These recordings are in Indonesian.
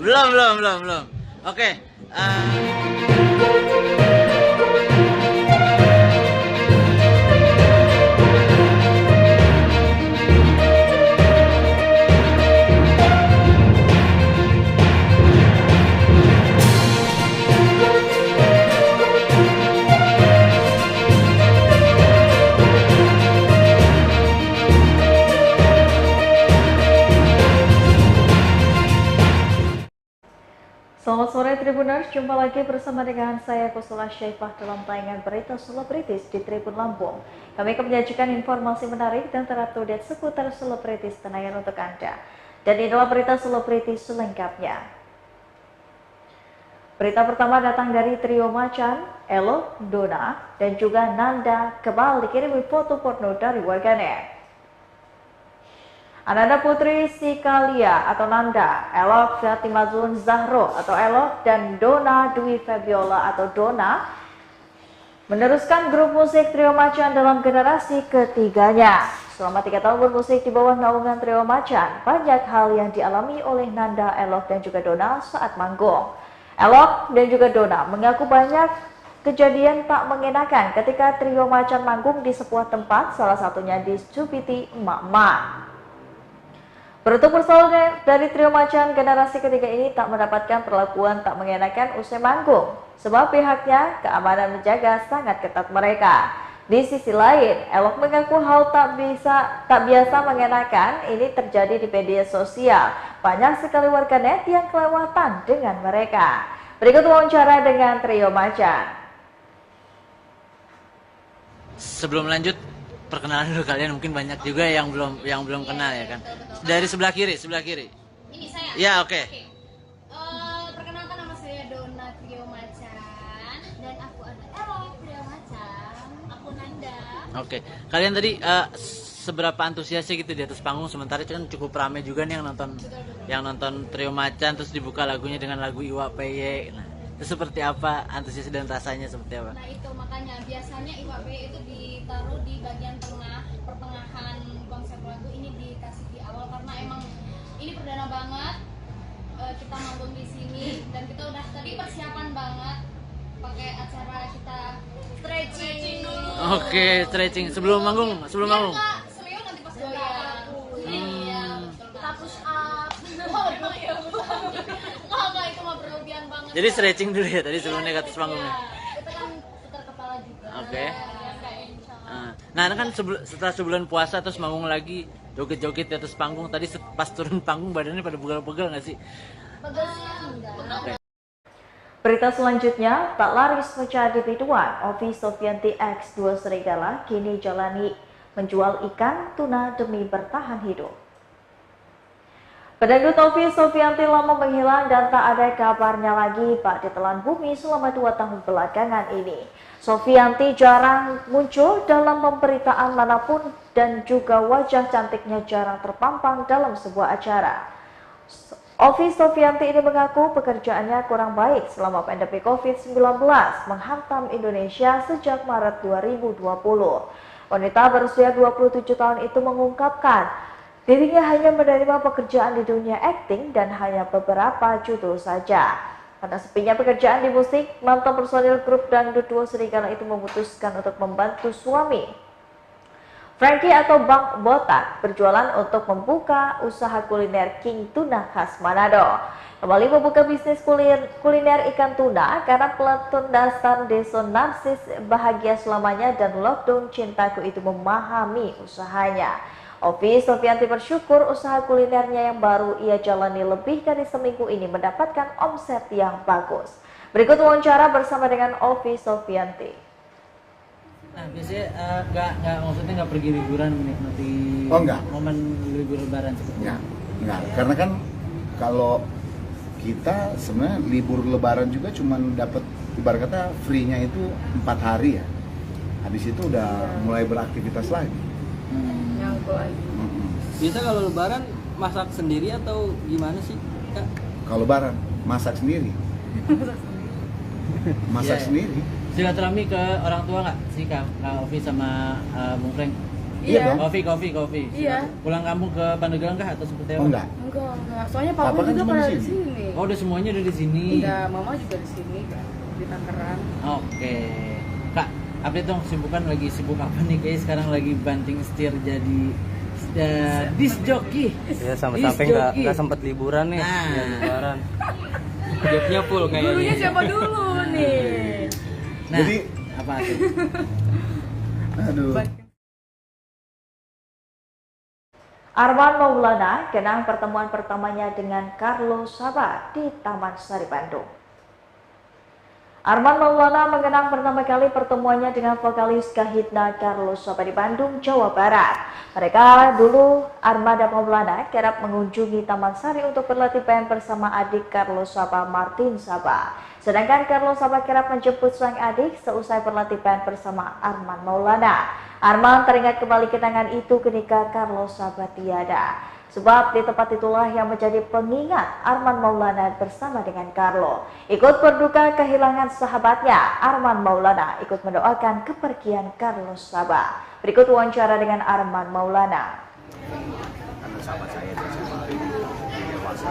Belum. Oke. Selamat sore Tribuners, jumpa lagi bersama dengan saya Kusula Syaifah dalam tayangan berita selebritis di Tribun Lampung. Kami akan menyajikan informasi menarik dan terupdate seputar selebritis tanah air untuk Anda. Dan inilah berita selebritis selengkapnya. Berita pertama datang dari trio Macan, Elo, Dona, dan juga Nanda kembali dikirimi foto porno dari warganet. Ananda Putri Sikalia atau Nanda, Elok Fatimazun Zahro atau Elok, dan Dona Dwi Fabiola atau Dona meneruskan grup musik Trio Macan dalam generasi ketiganya. Selama 3 tahun bermusik di bawah naungan Trio Macan, banyak hal yang dialami oleh Nanda, Elok, dan juga Dona saat manggung. Elok dan juga Dona mengaku banyak kejadian tak mengenakan ketika Trio Macan manggung di sebuah tempat, salah satunya di Cupiti Emak-Emak. Beruntung personel dari Trio Macan generasi ketiga ini tak mendapatkan perlakuan tak mengenakan usai manggung, sebab pihaknya keamanan menjaga sangat ketat mereka. Di sisi lain, Elok mengaku hal tak biasa mengenakan ini terjadi di media sosial. Banyak sekali warganet yang kelewatan dengan mereka. Berikut wawancara dengan Trio Macan. Sebelum lanjut, perkenalan dulu kalian, mungkin banyak juga yang belum kenal ya kan. Dari sebelah kiri. Ini saya. Ya, oke. Perkenalkan, nama saya Dona Trio Macan, dan aku ada Elo Trio Macan, aku Nanda. Oke. Kalian tadi seberapa antusiasnya gitu di atas panggung, sementara itu kan cukup ramai juga nih yang nonton Trio Macan, terus dibuka lagunya dengan lagu Iwa PY. Nah, itu seperti apa antusias dan rasanya seperti apa? Nah itu makanya biasanya IWP itu ditaruh di bagian tengah, pertengahan konsep lagu ini dikasih di awal karena emang ini perdana banget kita manggung di sini, dan kita udah tadi persiapan banget pakai acara kita stretching dulu. Oke, stretching sebelum manggung. Nggak semeo nanti pas goyang. Iya, kita push up. Nggak, itu mah berlebihan banget. Jadi stretching dulu ya tadi sebelum naik ke atas panggungnya. Kita kan putar kepala juga. Oke. Insya Nah, kan setelah sebulan puasa terus manggung lagi, joget-joget di atas panggung. Tadi pas turun panggung badannya pada pegel-pegel nggak sih? Pegel sih enggak. Berita selanjutnya, tak laris menjadi biduan, Ovi Sofianti X2 Serigala kini jalani menjual ikan tuna demi bertahan hidup. Pedangdut Ovi Sofianti lama menghilang dan tak ada kabarnya lagi bak ditelan bumi selama 2 tahun belakangan ini. Sofianti jarang muncul dalam pemberitaan manapun dan juga wajah cantiknya jarang terpampang dalam sebuah acara. Ovi Sofianti ini mengaku pekerjaannya kurang baik selama pandemi COVID-19 menghantam Indonesia sejak Maret 2020. Wanita berusia 27 tahun itu mengungkapkan dirinya hanya menerima pekerjaan di dunia akting dan hanya beberapa judul saja. Karena sepinya pekerjaan di musik, mantan personil grup Dangdut Duo Serigala itu memutuskan untuk membantu suami Frankie atau Bang Botak berjualan untuk membuka usaha kuliner King Tuna khas Manado. Kembali membuka bisnis kuliner ikan tuna karena peletun dasar Deso Narsis bahagia selamanya dan lockdown cintaku itu memahami usahanya. Ovi Sofianti bersyukur usaha kulinernya yang baru ia jalani lebih dari seminggu ini mendapatkan omset yang bagus. Berikut wawancara bersama dengan Ovi Sofianti. Nah, biasanya maksudnya nggak pergi liburan menikmati momen libur lebaran seperti ya, enggak. Karena kan kalau kita sebenarnya libur lebaran juga cuma dapat ibarat kata free-nya itu 4 hari ya. Habis itu udah mulai beraktivitas lagi. Nyangkul lagi. Biasa kalau lebaran masak sendiri atau gimana sih, Kak? Kalau lebaran masak sendiri. Masak sendiri. Silaturahmi ke orang tua nggak sih Kak Ovi sama Bung Frank? Iya dong. Kopi. Iya. Pulang kampung ke Pandeglang kah atau seperti apa? Oh enggak. Enggak. Soalnya Papa papa kan juga cuma pada di di sini. sini. Oh, udah semuanya udah di sini. Udah, mama juga di sini kan, di Tangerang. Oke. Kak, update dong kesibukan, lagi sibuk apa nih? Kayaknya sekarang lagi banting setir jadi disc jockey. Ya sampai-sampai nggak sempat liburan nih. Nah. Ya, liburan. Jobnya full kayaknya. Gurunya siapa dulu nih? Nah, Jadi apa tuh? aduh. Arman Maulana kenang pertemuan pertamanya dengan Carlo Sabat di Taman Sari Bandung. Arman Maulana mengenang pertama kali pertemuannya dengan vokalis Kahitna Carlo Sabat di Bandung, Jawa Barat. Mereka dulu, Arman dan Maulana, kerap mengunjungi Taman Sari untuk berlatih band bersama adik Carlo Sabat, Martin Sabat. Sedangkan Carlo Sabat kerap menjemput sang adik seusai berlatih band bersama Arman Maulana. Arman teringat kembali kenangan itu ketika Carlo Sabat tiada. Sebab di tempat itulah yang menjadi pengingat Arman Maulana bersama dengan Carlo. Ikut berduka kehilangan sahabatnya, Arman Maulana ikut mendoakan kepergian Carlo Sabat. Berikut wawancara dengan Arman Maulana. Karena sahabat saya dan sama dewasa.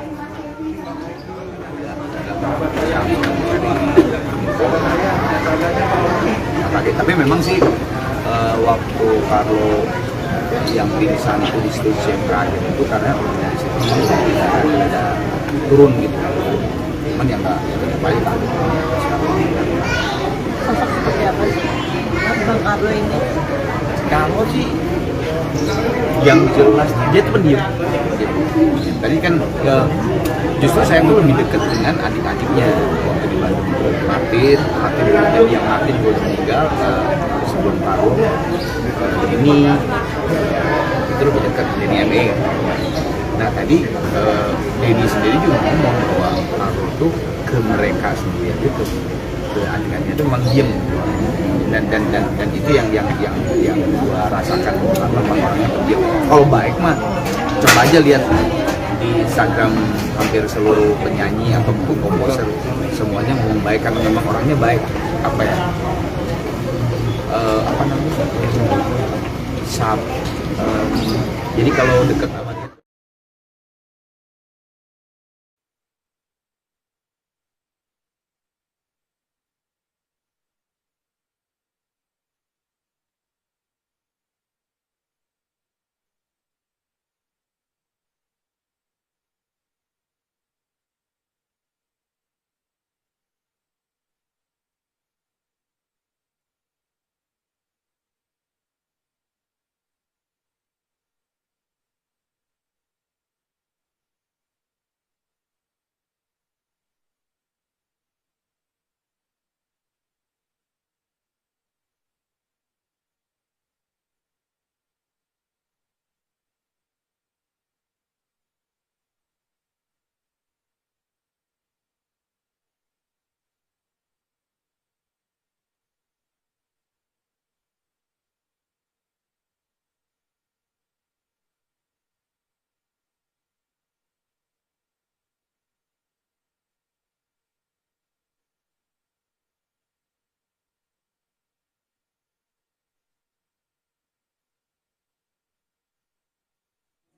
Tapi memang sih waktu Carlo yang pingsan itu di stage yang terakhir itu karena dari situ ada turun gitu, cuman yang nggak baik lah. Sosok seperti apa sih Bang Carlo ini? Carlo sih yang jelas dia tuh pendiam. Tadi kan justru saya tuh lebih dekat dengan adik-adiknya waktu di Bandung. Martin gue udah meninggal sebelum Carlo. Ini itu lebih dekat Denny ME. Nah tadi Denny sendiri juga ngomong bahwa Carlo tuh ke mereka sendiri itu, ke adik-adiknya itu memang diem, dan itu yang gua rasakan karena orangnya pendiam. Kalau baik mah coba aja lihat di Instagram, hampir seluruh penyanyi atau komposer semuanya ngomong baik karena memang orangnya baik. Jadi kalau deket sama dia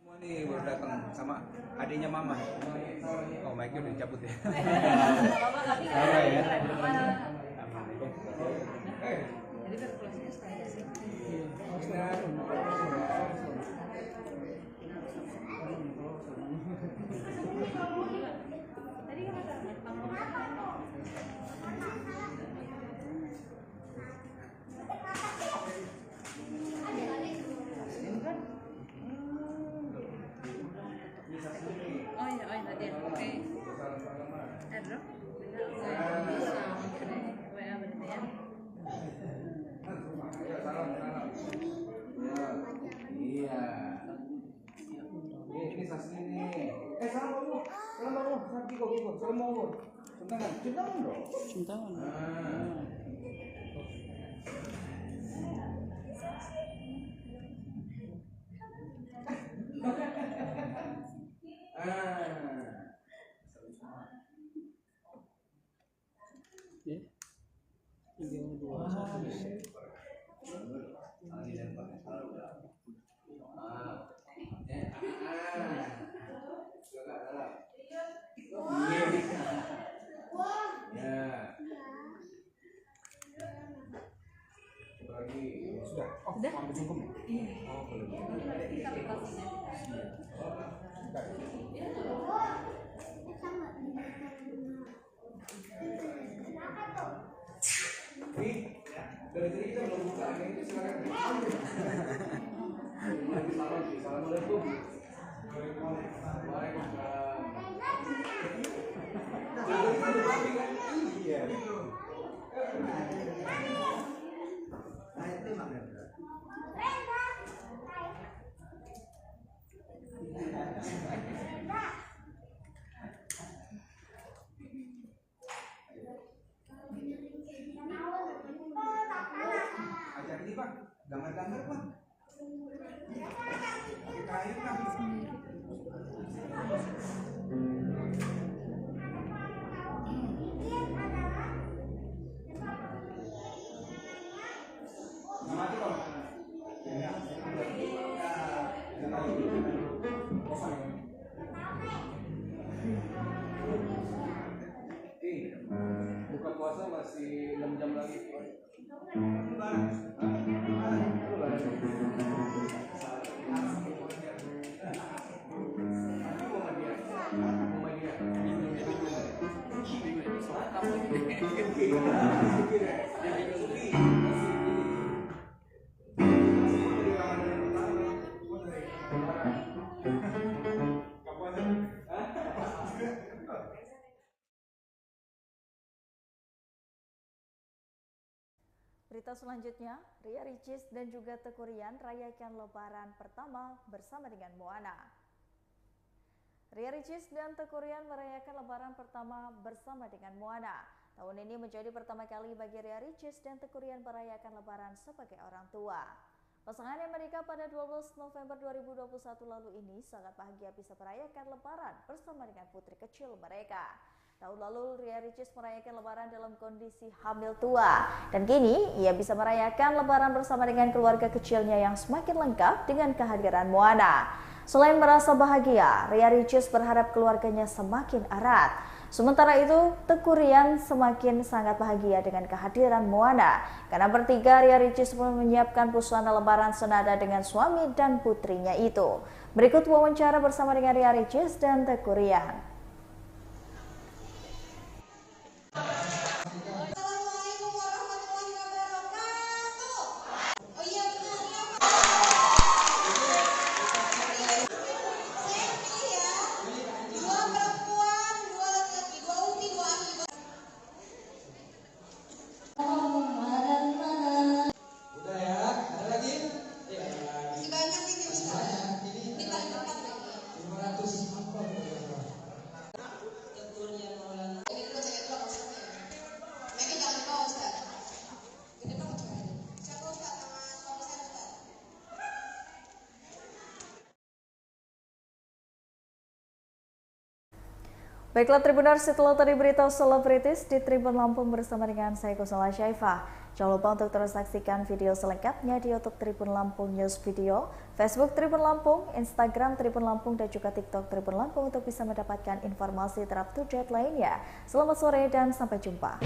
semua nih baru datang sama adiknya mama. Oh, mic-nya udah dicabut ya. Sama ya. Cium tangan. Udah? Mau ambil sungkem ya? Iya. Oh, belum. Dari tadi kita belum buka, ini silakan. Assalamualaikum. Iya. Ajar ini Bang, gambar-gambar Bang. Pakai kain Bang. Buka puasa masih 6 jam lagi. Berita selanjutnya, Ria Ricis dan juga Teuku Ryan rayakan lebaran pertama bersama dengan Moana. Ria Ricis dan Teuku Ryan merayakan lebaran pertama bersama dengan Moana. Tahun ini menjadi pertama kali bagi Ria Ricis dan Teuku Ryan merayakan lebaran sebagai orang tua. Pasangan yang menikah pada 12 November 2021 lalu ini sangat bahagia bisa merayakan lebaran bersama dengan putri kecil mereka. Tahun lalu Ria Ricis merayakan lebaran dalam kondisi hamil tua dan kini ia bisa merayakan lebaran bersama dengan keluarga kecilnya yang semakin lengkap dengan kehadiran Moana. Selain merasa bahagia, Ria Ricis berharap keluarganya semakin erat. Sementara itu, Teuku Ryan semakin sangat bahagia dengan kehadiran Moana. Karena bertiga, Ria Ricis pun menyiapkan busana lebaran senada dengan suami dan putrinya itu. Berikut wawancara bersama dengan Ria Ricis dan Teuku Ryan. Baiklah Tribuners, setelah tadi berita selebritis di Tribun Lampung bersama dengan saya Kusala Syaifah. Jangan lupa untuk terus saksikan video selengkapnya di YouTube Tribun Lampung News Video, Facebook Tribun Lampung, Instagram Tribun Lampung, dan juga TikTok Tribun Lampung untuk bisa mendapatkan informasi terupdate lainnya. Selamat sore dan sampai jumpa.